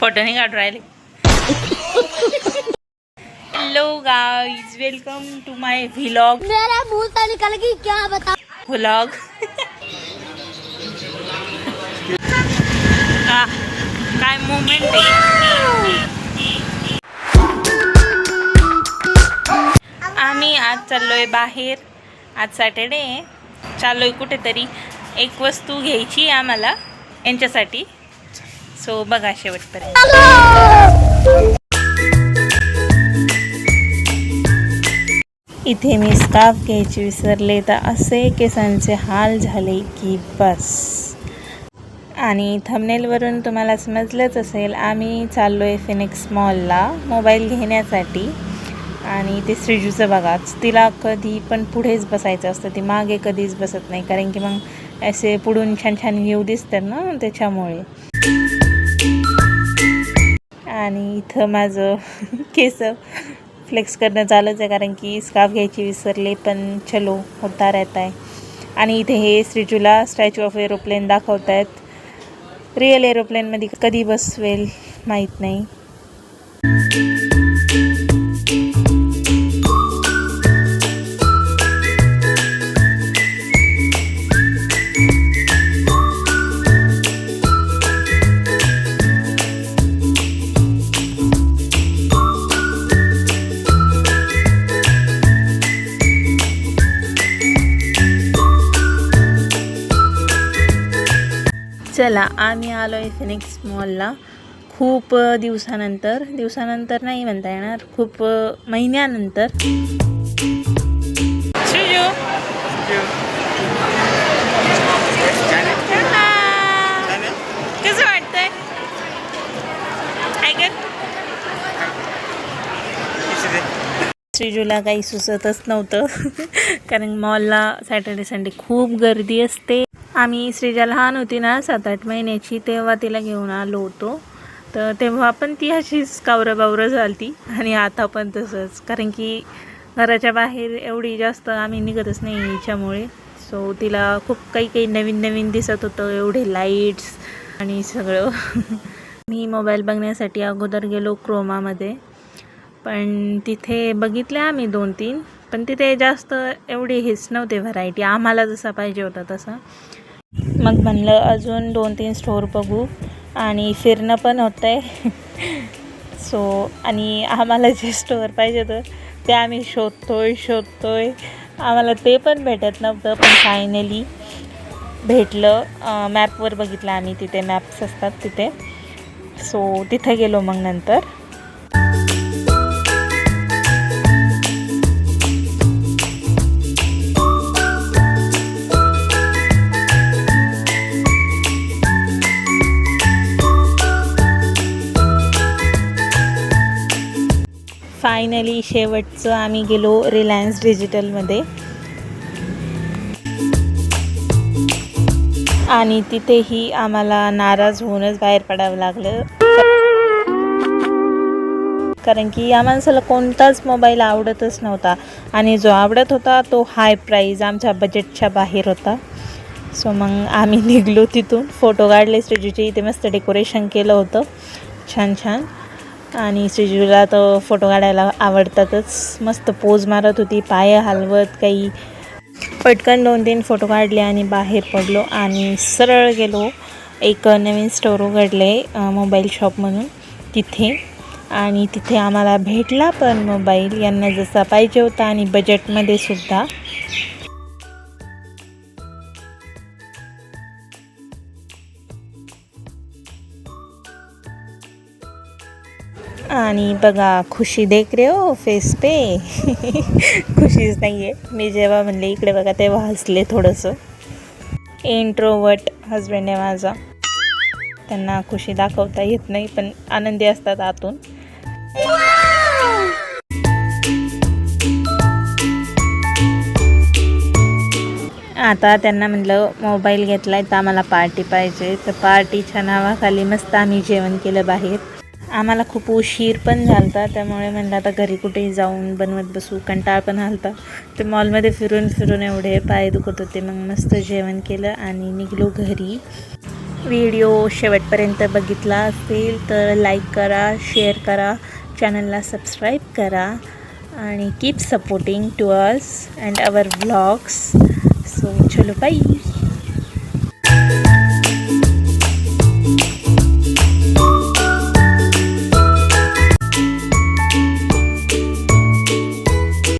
Photo नहीं काढ राहिले. Hello guys, welcome to my vlog. मेरा मुंह तो निकल गई, क्या बता व्लॉग. काय मोमेंट आहे. आम्ही आज चाललोय बाहेर. आज सॅटर्डे आहे. चाललोय कुठेतरी. एक वस्तू घ्यायची आम्हाला यांच्यासाठी. सो बघा शेवटपर्यंत. इथे मी स्कार्फ घ्यायची विसरले तर असे केसांचे हाल झाले की बस. आणि थंबनेलवरून तुम्हाला समजलंच असेल, आम्ही चाललोय फिनिक्स मॉलला मोबाईल घेण्यासाठी. आणि ते श्रीजूचं बघाच, तिला कधी पण पुढेच बसायचं असतं, ती मागे कधीच बसत नाही, कारण की मग असे पुढून छान छान व्ह्यू दिसतात ना त्याच्यामुळे. आणि इथं माझं केस फ्लेक्स करणं चालूच आहे, कारण की स्कार्फ घ्यायची विसरले, पण चलो होता रहता आहे. आणि इथे हे श्रीजूला स्टॅच्यू ऑफ एरोप्लेन दाखवत आहेत. रिअल एरोप्लेनमध्ये कधी बसवेल माहीत नाही. चला, आम्ही आलो आहे फिनिक्स मॉलला खूप दिवसानंतर नाही म्हणता येणार, खूप महिन्यानंतर. श्रीजू कसं वाटतंय? श्रीजूला काही सुचतच नव्हतं कारण मॉलला सॅटर्डे संडे खूप गर्दी असते. आम्ही श्रीजा लहान होती ना, 7-8 महिन्याची, तेव्हा तिला घेऊन आलो होतो. तर तेव्हा पण ती अशीच कावरं झालती आणि आता पण तसंच, कारण की घराच्या बाहेर एवढी जास्त आम्ही निघतच नाही हिच्यामुळे. सो तिला खूप काही नवीन दिसत होतं, एवढे लाईट्स आणि सगळं. मी मोबाईल बघण्यासाठी अगोदर गेलो क्रोमामध्ये, पण तिथे बघितले आम्ही 2-3, पण तिथे जास्त एवढी हेच नव्हते व्हरायटी आम्हाला जसा पाहिजे होता तसा. मग म्हणलं अजून 2-3 स्टोअर बघू आणि फिरणं पण होतं आहे. सो आणि आम्हाला जे स्टोअर पाहिजे होतं ते आम्ही शोधतोय. आम्हाला ते पण भेटत नव्हतं, पण फायनली भेटलं. मॅपवर बघितलं आम्ही, तिथे मॅप्स असतात तिथे. सो तिथं गेलो मग नंतर. फायनली शेवटचं आम्ही गेलो रिलायन्स डिजिटलमध्ये. आणि तिथेही आम्हाला नाराज होऊनच बाहेर पडावं लागलं, कारण की या माणसाला कोणताच मोबाईल आवडतच नव्हता आणि जो आवडत होता तो हाय प्राईज आमच्या बजेटच्या बाहेर होता. सो मग आम्ही निघलो तिथून. फोटो काढले श्रीजूचे. इथे मस्त डेकोरेशन केलं होतं छान. आणि श्रीजूला तर फोटो काढायला आवडतातच. मस्त पोज मारत होती, पाय हलवत काही. पटकन 2-3 फोटो काढले आणि बाहेर पडलो आणि सरळ गेलो. एक नवीन स्टोअर उघडले मोबाईल शॉप म्हणून तिथे. आणि तिथे आम्हाला भेटला पण मोबाईल यांना जसा पाहिजे होता आणि बजेटमध्ये सुद्धा. आणि बघा, खुशी देख रे हो फेस पे. खुशीच नाही आहे. मी जेव्हा म्हणले इकडे बघा तेव्हा हसले थोडंसं. इंट्रोवर्ट हजबंड आहे माझा, त्यांना खुशी दाखवता येत नाही, पण आनंदी असतात आतून. आता त्यांना म्हटलं मोबाईल घेतला आहे तर आम्हाला पार्टी पाहिजे, तर पार्टीच्या नावाखाली मस्त आम्ही जेवण केलं बाहेर. आम्हाला खूप उशीर पण झाला, त्यामुळे म्हणलं आता घरी कुठेही जाऊन बनवत बसू, कंटाळ पण आलता. ते मॉलमध्ये फिरून एवढे पाय दुखत होते. मग मस्त जेवण केलं आणि निघलो घरी. व्हिडिओ शेवटपर्यंत बघितला असेल तर लाईक करा, शेअर करा, चॅनलला सबस्क्राईब करा आणि keep supporting to us and our vlogs. So चलो बाय.